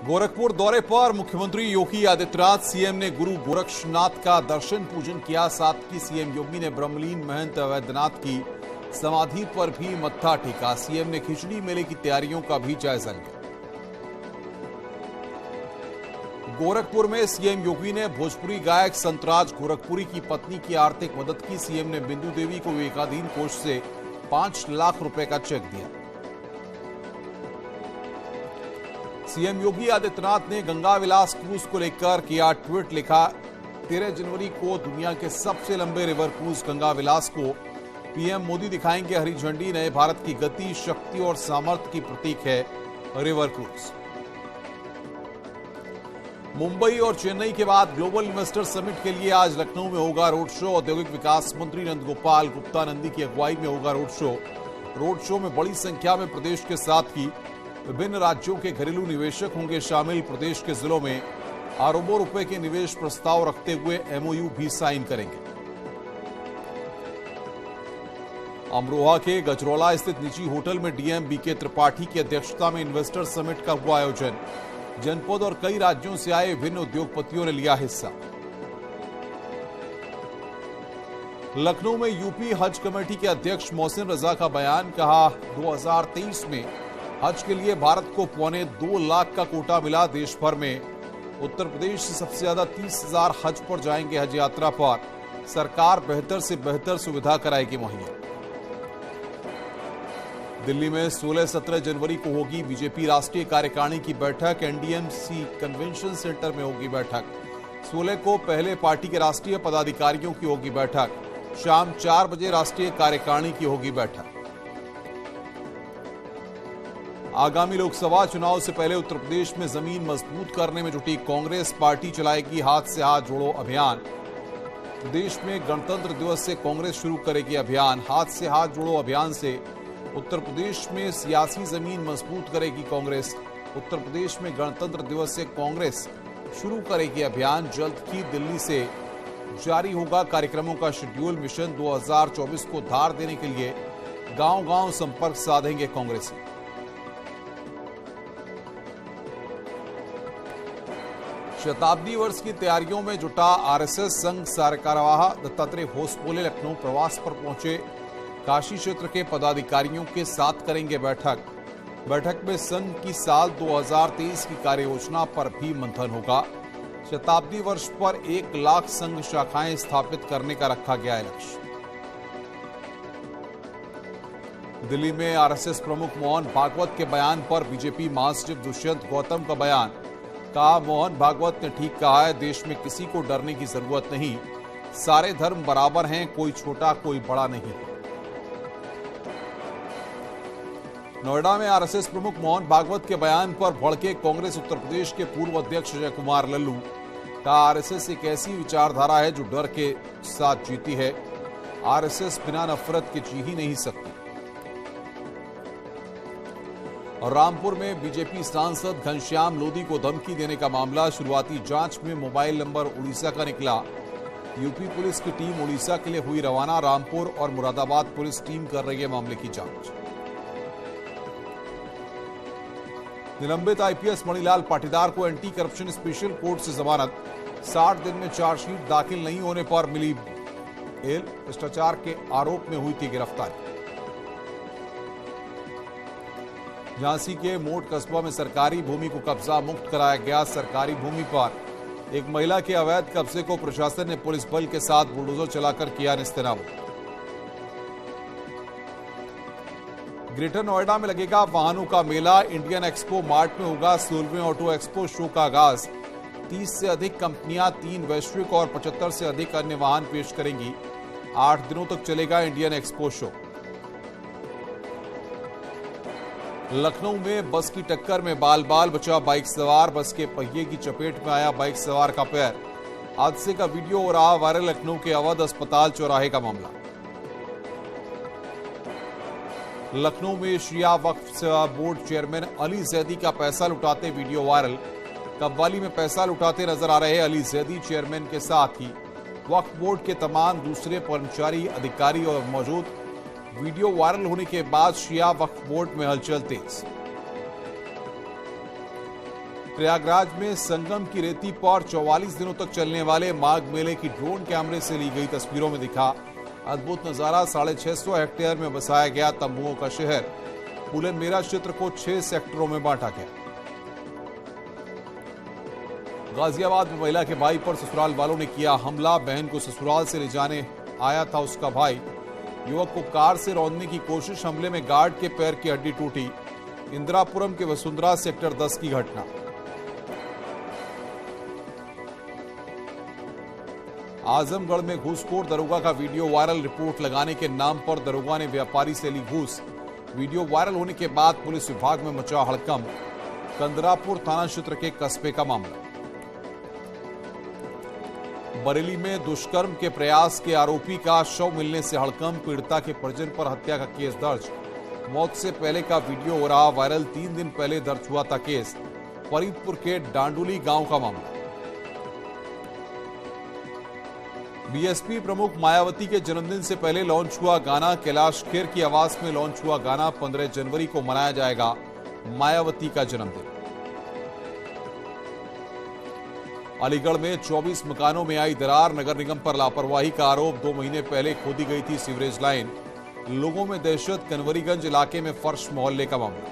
गोरखपुर दौरे पर मुख्यमंत्री योगी आदित्यनाथ। सीएम ने गुरु गोरक्षनाथ का दर्शन पूजन किया। साथ ही सीएम योगी ने ब्रह्मलीन महंत वैद्यनाथ की समाधि पर भी मत्था टेका। सीएम ने खिचड़ी मेले की तैयारियों का भी जायजा लिया। गोरखपुर में सीएम योगी ने भोजपुरी गायक संतराज गोरखपुरी की पत्नी की आर्थिक मदद की। सीएम ने बिंदु देवी को विवेकाधीन कोष से 5 लाख रुपए का चेक दिया। सीएम योगी आदित्यनाथ ने गंगा विलास क्रूज को लेकर किया ट्वीट। लिखा, 13 जनवरी को दुनिया के सबसे लंबे रिवर क्रूज गंगा विलास को पीएम मोदी दिखाएंगे हरी झंडी। नए भारत की गति, शक्ति और सामर्थ्य की प्रतीक है रिवर क्रूज। मुंबई और चेन्नई के बाद ग्लोबल इन्वेस्टर समिट के लिए आज लखनऊ में होगा रोड शो। औद्योगिक विकास मंत्री नंदगोपाल गुप्ता नंदी की अगुवाई में होगा रोड शो। रोड शो में बड़ी संख्या में प्रदेश के साथ ही विभिन्न राज्यों के घरेलू निवेशक होंगे शामिल। प्रदेश के जिलों में अरबों रुपए के निवेश प्रस्ताव रखते हुए एमओयू भी साइन करेंगे। अमरोहा के गजरौला स्थित निजी होटल में डीएम बीके त्रिपाठी की अध्यक्षता में इन्वेस्टर समिट का हुआ आयोजन। जनपद और कई राज्यों से आए विभिन्न उद्योगपतियों ने लिया हिस्सा। लखनऊ में यूपी हज कमेटी के अध्यक्ष मोहसिन रजा का बयान। कहा, 2023 में हज के लिए भारत को 2.25 लाख का कोटा मिला। देश भर में उत्तर प्रदेश से सबसे ज्यादा 30,000 हज पर जाएंगे। हज यात्रा पर सरकार बेहतर से बेहतर सुविधा कराएगी मुहैया। दिल्ली में 16-17 जनवरी को होगी बीजेपी राष्ट्रीय कार्यकारिणी की बैठक। एनडीएमसी कन्वेंशन सेंटर में होगी बैठक। 16 को पहले पार्टी के राष्ट्रीय पदाधिकारियों की होगी बैठक। शाम 4 बजे राष्ट्रीय कार्यकारिणी की होगी बैठक। आगामी लोकसभा चुनाव से पहले उत्तर प्रदेश में जमीन मजबूत करने में जुटी कांग्रेस। पार्टी चलाएगी हाथ से हाथ जोड़ो अभियान। प्रदेश में गणतंत्र दिवस से कांग्रेस शुरू करेगी अभियान। हाथ से हाथ जोड़ो अभियान से उत्तर प्रदेश में सियासी जमीन मजबूत करेगी कांग्रेस। उत्तर प्रदेश में गणतंत्र दिवस से कांग्रेस शुरू करेगी अभियान। जल्द ही दिल्ली से जारी होगा कार्यक्रमों का शेड्यूल। मिशन 2024 को धार देने के लिए गांव-गांव संपर्क साधेंगे कांग्रेसी। शताब्दी वर्ष की तैयारियों में जुटा आरएसएस संघ कार्यवाह दत्तात्रेय होसबोले लखनऊ प्रवास पर पहुंचे। काशी क्षेत्र के पदाधिकारियों के साथ करेंगे बैठक। बैठक में संघ की साल 2023 की कार्ययोजना पर भी मंथन होगा। शताब्दी वर्ष पर 1 लाख संघ शाखाएं स्थापित करने का रखा गया है लक्ष्य। दिल्ली में आरएसएस प्रमुख मोहन भागवत के बयान पर बीजेपी महासचिव दुष्यंत गौतम का बयान। कहा, मोहन भागवत ने ठीक कहा है, देश में किसी को डरने की जरूरत नहीं। सारे धर्म बराबर हैं, कोई छोटा कोई बड़ा नहीं। नोएडा में आरएसएस प्रमुख मोहन भागवत के बयान पर भड़के कांग्रेस। उत्तर प्रदेश के पूर्व अध्यक्ष अजय कुमार लल्लू। कहा, आरएसएस एक ऐसी विचारधारा है जो डर के साथ जीती है। आरएसएस बिना नफरत के जी ही नहीं सकती। और रामपुर में बीजेपी सांसद घनश्याम लोधी को धमकी देने का मामला। शुरुआती जांच में मोबाइल नंबर उड़ीसा का निकला। यूपी पुलिस की टीम उड़ीसा के लिए हुई रवाना। रामपुर और मुरादाबाद पुलिस टीम कर रही है मामले की जांच। निलंबित आईपीएस मणिलाल पाटीदार को एंटी करप्शन स्पेशल कोर्ट से जमानत। 60 दिन में चार्जशीट दाखिल नहीं होने पर मिली बेल। भ्रष्टाचार के आरोप में हुई थी गिरफ्तारी। झांसी के मोट कस्बा में सरकारी भूमि को कब्जा मुक्त कराया गया। सरकारी भूमि पर एक महिला के अवैध कब्जे को प्रशासन ने पुलिस बल के साथ बुलडोजर चलाकर किया नेस्तनाबूद। ग्रेटर नोएडा में लगेगा वाहनों का मेला। इंडियन एक्सपो मार्ट में होगा 16वें ऑटो एक्सपो शो का आगाज। 30 से अधिक कंपनियां 3 वैश्विक और 75 से अधिक अन्य वाहन पेश करेंगी। 8 दिनों तक चलेगा इंडियन एक्सपो शो। लखनऊ में बस की टक्कर में बाल बाल बचा बाइक सवार। बस के पहिए की चपेट में आया बाइक सवार का पैर। हादसे का वीडियो हो रहा वायरल। लखनऊ के अवध अस्पताल चौराहे का मामला। लखनऊ में शिया वक्फ सेवा बोर्ड चेयरमैन अली जैदी का पैसा लुटाते वीडियो वायरल। कव्वाली में पैसा लुटाते नजर आ रहे अली जैदी चेयरमैन के साथ ही वक्फ बोर्ड के तमाम दूसरे कर्मचारी अधिकारी और मौजूद। वीडियो वायरल होने के बाद शिया वक्फ बोर्ड में हलचल तेज। प्रयागराज में संगम की रेती पर 44 दिनों तक चलने वाले माघ मेले की ड्रोन कैमरे से ली गई तस्वीरों में दिखा अद्भुत नजारा। 650 हेक्टेयर में बसाया गया तंबुओं का शहर। पुलन मेला क्षेत्र को 6 सेक्टरों में बांटा गया। गाजियाबाद में महिला के भाई पर ससुराल वालों ने किया हमला। बहन को ससुराल से ले जाने आया था उसका भाई। युवक को कार से रौंदने की कोशिश। हमले में गार्ड के पैर की हड्डी टूटी। इंदिरापुरम के वसुंधरा सेक्टर 10 की घटना। आजमगढ़ में घूसखोर दरोगा का वीडियो वायरल। रिपोर्ट लगाने के नाम पर दरोगा ने व्यापारी से ली घूस। वीडियो वायरल होने के बाद पुलिस विभाग में मचा हड़कंप। कंदरापुर थाना क्षेत्र के कस्बे का मामला। बरेली में दुष्कर्म के प्रयास के आरोपी का शव मिलने से हड़कंप। पीड़िता के परिजन पर हत्या का केस दर्ज। मौत से पहले का वीडियो हो रहा वायरल। 3 दिन पहले दर्ज हुआ था केस। फरीदपुर के डांडुली गांव का मामला। बीएसपी प्रमुख मायावती के जन्मदिन से पहले लॉन्च हुआ गाना। कैलाश खेर की आवाज में लॉन्च हुआ गाना। 15 जनवरी को मनाया जाएगा मायावती का जन्मदिन। अलीगढ़ में 24 मकानों में आई दरार। नगर निगम पर लापरवाही का आरोप। 2 महीने पहले खोदी गई थी सीवरेज लाइन। लोगों में दहशत। कनवरीगंज इलाके में फर्श मोहल्ले का मामला।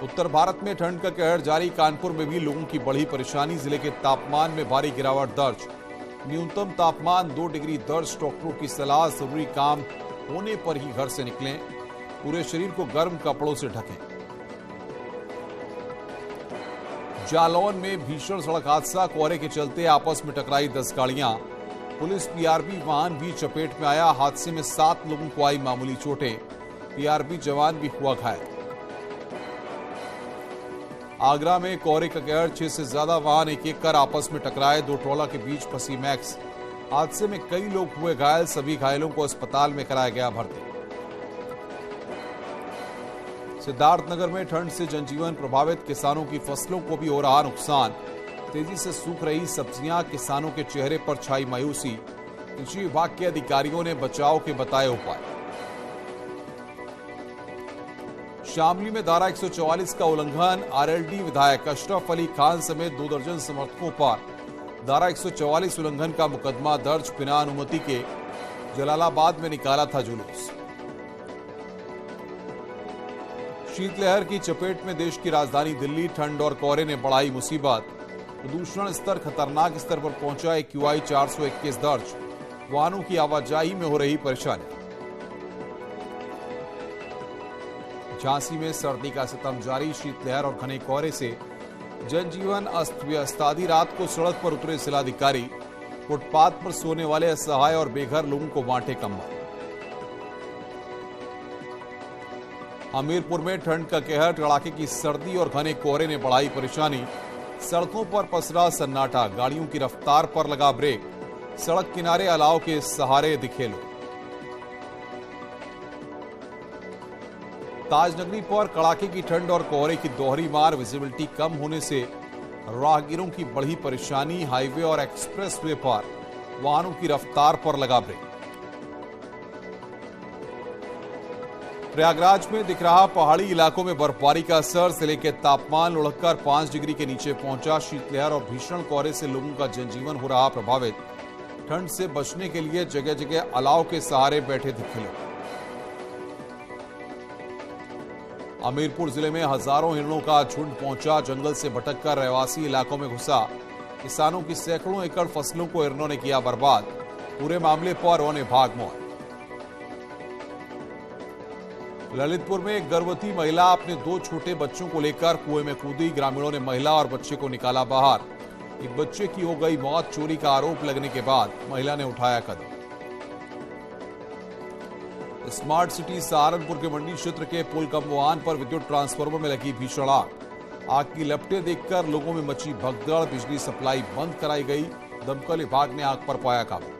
उत्तर भारत में ठंड का कहर जारी। कानपुर में भी लोगों की बढ़ी परेशानी। जिले के तापमान में भारी गिरावट दर्ज। न्यूनतम तापमान 2 डिग्री दर्ज। डॉक्टरों की सलाह जरूरी काम होने पर ही घर से निकलें। पूरे शरीर को गर्म कपड़ों से ढकें। जालौन में भीषण सड़क हादसा। कोहरे के चलते आपस में टकराई 10 गाड़ियां। पुलिस पीआरबी वाहन भी चपेट में आया। हादसे में 7 लोगों को आई मामूली चोटें। पीआरबी जवान भी हुआ घायल। आगरा में कोहरे का कहर। 6 से ज्यादा वाहन एक कर आपस में टकराए। 2 ट्रोला के बीच फंसी मैक्स। हादसे में कई लोग हुए घायल। सभी घायलों को अस्पताल में कराया गया भर्ती। सिद्धार्थनगर में ठंड से जनजीवन प्रभावित। किसानों की फसलों को भी हो रहा नुकसान। तेजी से सूख रही सब्जियां। किसानों के चेहरे पर छाई मायूसी। कृषि विभाग के अधिकारियों ने बचाव के बताए उपाय। शामली में धारा 144 का उल्लंघन। आरएलडी विधायक अशरफ अली खान समेत 2 दर्जन समर्थकों पर धारा 144 उल्लंघन का मुकदमा दर्ज। बिना अनुमति के जलालाबाद में निकाला था जुलूस। शीतलहर की चपेट में देश की राजधानी दिल्ली। ठंड और कोहरे ने बढ़ाई मुसीबत। प्रदूषण स्तर खतरनाक स्तर पर पहुंचा। AQI 421 दर्ज। वाहनों की आवाजाही में हो रही परेशानी। झांसी में सर्दी का सितम जारी। शीतलहर और घने कोहरे से जनजीवन अस्त व्यस्त। आधी रात को सड़क पर उतरे जिलाधिकारी। फुटपाथ पर सोने वाले असहाय और बेघर लोगों को बांटे कंबल। हमीरपुर में ठंड का कहर। कड़ाके की सर्दी और घने कोहरे ने बढ़ाई परेशानी। सड़कों पर पसरा सन्नाटा। गाड़ियों की रफ्तार पर लगा ब्रेक। सड़क किनारे अलाव के सहारे दिखे लोग। ताजनगरी पर कड़ाके की ठंड और कोहरे की दोहरी मार। विजिबिलिटी कम होने से राहगीरों की बढ़ी परेशानी। हाईवे और एक्सप्रेसवे पर वाहनों की रफ्तार पर लगा ब्रेक। प्रयागराज में दिख रहा पहाड़ी इलाकों में बर्फबारी का असर। जिले के तापमान लुढ़ककर 5 डिग्री के नीचे पहुंचा। शीतलहर और भीषण कोहरे से लोगों का जनजीवन हो रहा प्रभावित। ठंड से बचने के लिए जगह जगह अलाव के सहारे बैठे दिखे लोग। हमीरपुर जिले में हजारों हिरणों का झुंड पहुंचा। जंगल से भटककर रहवासी इलाकों में घुसा। किसानों की सैकड़ों एकड़ फसलों को हिरणों ने किया बर्बाद। पूरे मामले पर वन विभाग मौन। ललितपुर में एक गर्भवती महिला अपने 2 छोटे बच्चों को लेकर कुएं में कूदी। ग्रामीणों ने महिला और बच्चे को निकाला बाहर। एक बच्चे की हो गई मौत। चोरी का आरोप लगने के बाद महिला ने उठाया कदम। स्मार्ट सिटी सहारनपुर के मंडी क्षेत्र के पुल कम्बवान पर विद्युत ट्रांसफार्मर में लगी भीषण आग। आग की लपटें देखकर लोगों में मची भगदड़। बिजली सप्लाई बंद कराई गई। दमकल विभाग ने आग पर पाया काबू।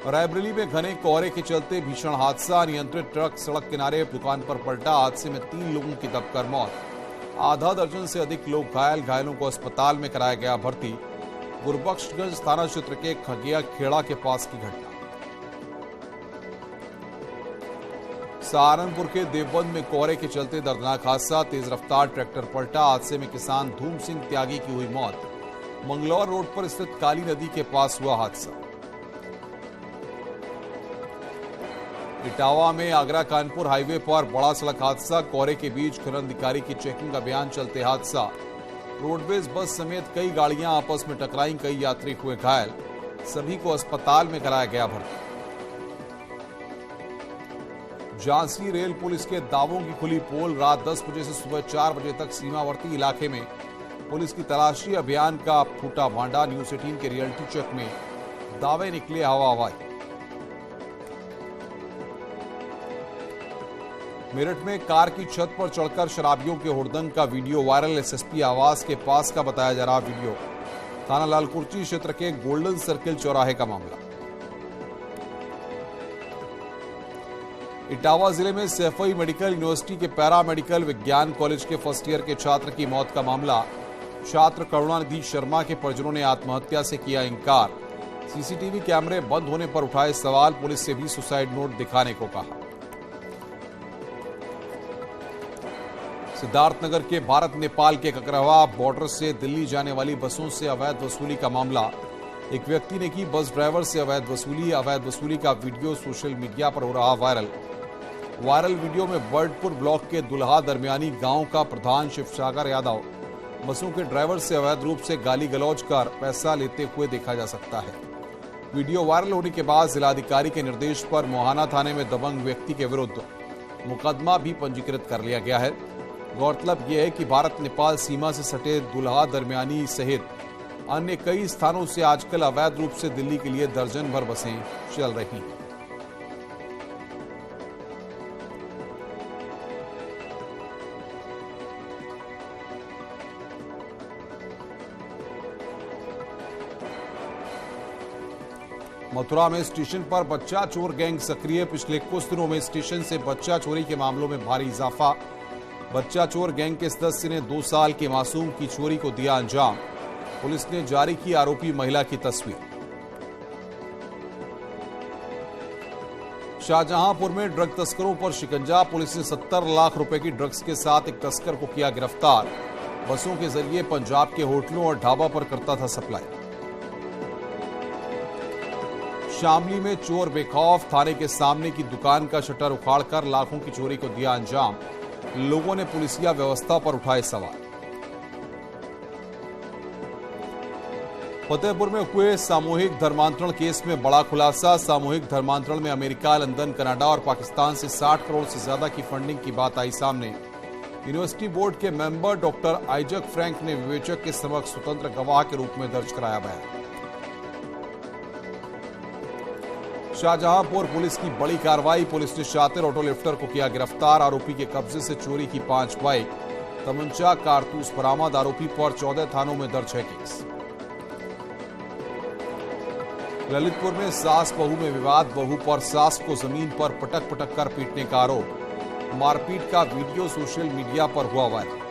रायबरेली में घने कोहरे के चलते भीषण हादसा। अनियंत्रित ट्रक सड़क किनारे दुकान पर पलटा। हादसे में 3 लोगों की दबकर मौत। आधा दर्जन से अधिक लोग घायल। घायलों को अस्पताल में कराया गया भर्ती। गुरबख्शगंज थाना क्षेत्र के खगिया खेड़ा के पास की घटना। सहारनपुर के देवबंद में कोहरे के चलते दर्दनाक हादसा, तेज रफ्तार ट्रैक्टर पलटा, हादसे में किसान धूम सिंह त्यागी की हुई मौत। मंगलौर रोड पर स्थित काली नदी के पास हुआ हादसा। इटावा में आगरा कानपुर हाईवे पर बड़ा सड़क हादसा, कोहरे के बीच खनन अधिकारी की चेकिंग अभियान चलते हादसा। रोडवेज बस समेत कई गाड़ियां आपस में टकराई, कई यात्री हुए घायल, सभी को अस्पताल में कराया गया भर्ती। झांसी रेल पुलिस के दावों की खुली पोल, रात 10 बजे से सुबह 4 बजे तक सीमावर्ती इलाके में पुलिस की तलाशी अभियान का फूटा भांडा। न्यूज 18 के रियलिटी चेक में दावे निकले हवा हवाई। मेरठ में कार की छत पर चढ़कर शराबियों के हुड़दंग का वीडियो वायरल, एसएसपी आवास के पास का बताया जा रहा वीडियो। थाना लालकुर्ची क्षेत्र के गोल्डन सर्किल चौराहे का मामला। इटावा जिले में सैफई मेडिकल यूनिवर्सिटी के पैरामेडिकल विज्ञान कॉलेज के फर्स्ट ईयर के छात्र की मौत का मामला। छात्र करुणानिधि शर्मा के परिजनों ने आत्महत्या से किया इंकार। सीसीटीवी कैमरे बंद होने पर उठाए सवाल, पुलिस से भी सुसाइड नोट दिखाने को कहा। सिद्धार्थनगर के भारत नेपाल के ककरवा बॉर्डर से दिल्ली जाने वाली बसों से अवैध वसूली का मामला। एक व्यक्ति ने की बस ड्राइवर से अवैध वसूली का वीडियो सोशल मीडिया पर हो रहा वायरल वीडियो में बर्डपुर ब्लॉक के दुल्हा दरमियानी गांव का प्रधान शिवसागर यादव बसों के ड्राइवर से अवैध रूप से गाली गलौज कर पैसा लेते हुए देखा जा सकता है। वीडियो वायरल होने के बाद जिलाधिकारी के निर्देश पर मोहाना थाने में दबंग व्यक्ति के विरुद्ध मुकदमा भी पंजीकृत कर लिया गया है। गौरतलब यह है कि भारत नेपाल सीमा से सटे दुल्हा दरमियानी सहित अन्य कई स्थानों से आजकल अवैध रूप से दिल्ली के लिए दर्जन भर बसें चल रही हैं। मथुरा में स्टेशन पर बच्चा चोर गैंग सक्रिय, पिछले कुछ दिनों में स्टेशन से बच्चा चोरी के मामलों में भारी इजाफा। बच्चा चोर गैंग के सदस्य ने 2 साल के मासूम की चोरी को दिया अंजाम। पुलिस ने जारी की आरोपी महिला की तस्वीर। शाहजहांपुर में ड्रग तस्करों पर शिकंजा, पुलिस ने 70 लाख रुपए की ड्रग्स के साथ एक तस्कर को किया गिरफ्तार। बसों के जरिए पंजाब के होटलों और ढाबा पर करता था सप्लाई। शामली में चोर बेखौफ, थाने के सामने की दुकान का शटर उखाड़कर लाखों की चोरी को दिया अंजाम। लोगों ने पुलिसिया व्यवस्था पर उठाए सवाल। फतेहपुर में हुए सामूहिक धर्मांतरण केस में बड़ा खुलासा। सामूहिक धर्मांतरण में अमेरिका, लंदन, कनाडा और पाकिस्तान से 60 करोड़ से ज्यादा की फंडिंग की बात आई सामने। यूनिवर्सिटी बोर्ड के मेंबर डॉक्टर आइजक फ्रैंक ने विवेचक के समक्ष स्वतंत्र गवाह के रूप में दर्ज कराया बयान। शाहजहांपुर पुलिस की बड़ी कार्रवाई, पुलिस ने शातिर ऑटो लिफ्टर को किया गिरफ्तार। आरोपी के कब्जे से चोरी की 5 बाइक, तमंचा, कारतूस बरामद। आरोपी पर 14 थानों में दर्ज है केस। ललितपुर में सास बहू में विवाद, बहू पर सास को जमीन पर पटक पटक कर पीटने का आरोप। मारपीट का वीडियो सोशल मीडिया पर हुआ वायरल।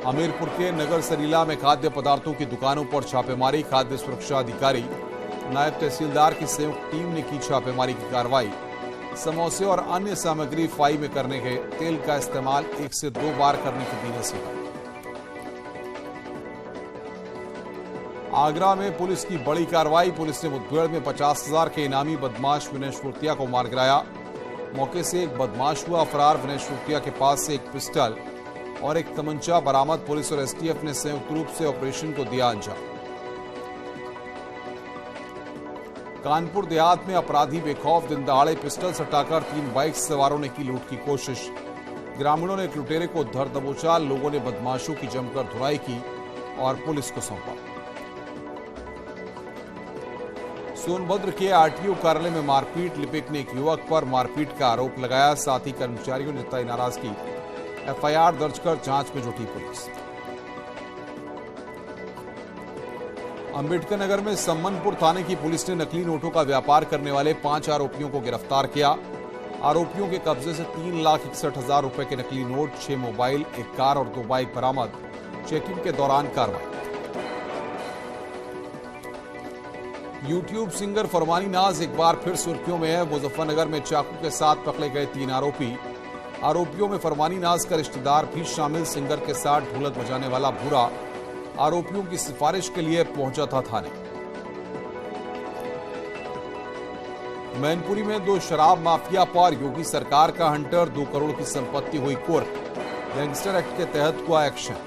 हमीरपुर के नगर सरीला में खाद्य पदार्थों की दुकानों पर छापेमारी, खाद्य सुरक्षा अधिकारी नायब तहसीलदार की संयुक्त टीम ने की छापेमारी की कार्रवाई। समोसे और अन्य सामग्री फ्राई में करने के तेल का इस्तेमाल 1 से 2 बार करने की दी नसीहत। आगरा में पुलिस की बड़ी कार्रवाई, पुलिस ने मुठभेड़ में 50,000 के इनामी बदमाश विनय श्रुतिया को मार गिराया। मौके से एक बदमाश हुआ फरार। विनय श्रुतिया के पास से एक पिस्टल और एक तमंचा बरामद। पुलिस और एसटीएफ ने संयुक्त रूप से ऑपरेशन को दिया अंजाम। कानपुर देहात में अपराधी बेखौफ, दिन दहाड़े पिस्टल सटाकर 3 बाइक सवारों ने की लूट की कोशिश। ग्रामीणों ने एक लुटेरे को धर दबोचा। लोगों ने बदमाशों की जमकर धुलाई की और पुलिस को सौंपा। सोनभद्र के आरटीओ कार्यालय में मारपीट, लिपिक ने एक युवक पर मारपीट का आरोप लगाया। साथ ही कर्मचारियों ने जताई नाराजगी। एफआईआर दर्ज कर जांच में जुटी पुलिस। अंबेडकर नगर में सम्मनपुर थाने की पुलिस ने नकली नोटों का व्यापार करने वाले 5 आरोपियों को गिरफ्तार किया। आरोपियों के कब्जे से 3,61,000 रुपए के नकली नोट, 6 मोबाइल, 1 कार और 2 बाइक बरामद। चेकिंग के दौरान कार्रवाई। यूट्यूब सिंगर फरमानी नाज एक बार फिर सुर्खियों में है। मुजफ्फरनगर में चाकू के साथ पकड़े गए 3 आरोपी। आरोपियों में फरमानी नाज का रिश्तेदार भी शामिल। सिंगर के साथ ढोलक बजाने वाला भूरा आरोपियों की सिफारिश के लिए पहुंचा था थाने। मैनपुरी में 2 शराब माफिया पर योगी सरकार का हंटर। 2 करोड़ की संपत्ति हुई कुर्क। गैंगस्टर एक्ट के तहत हुआ एक्शन।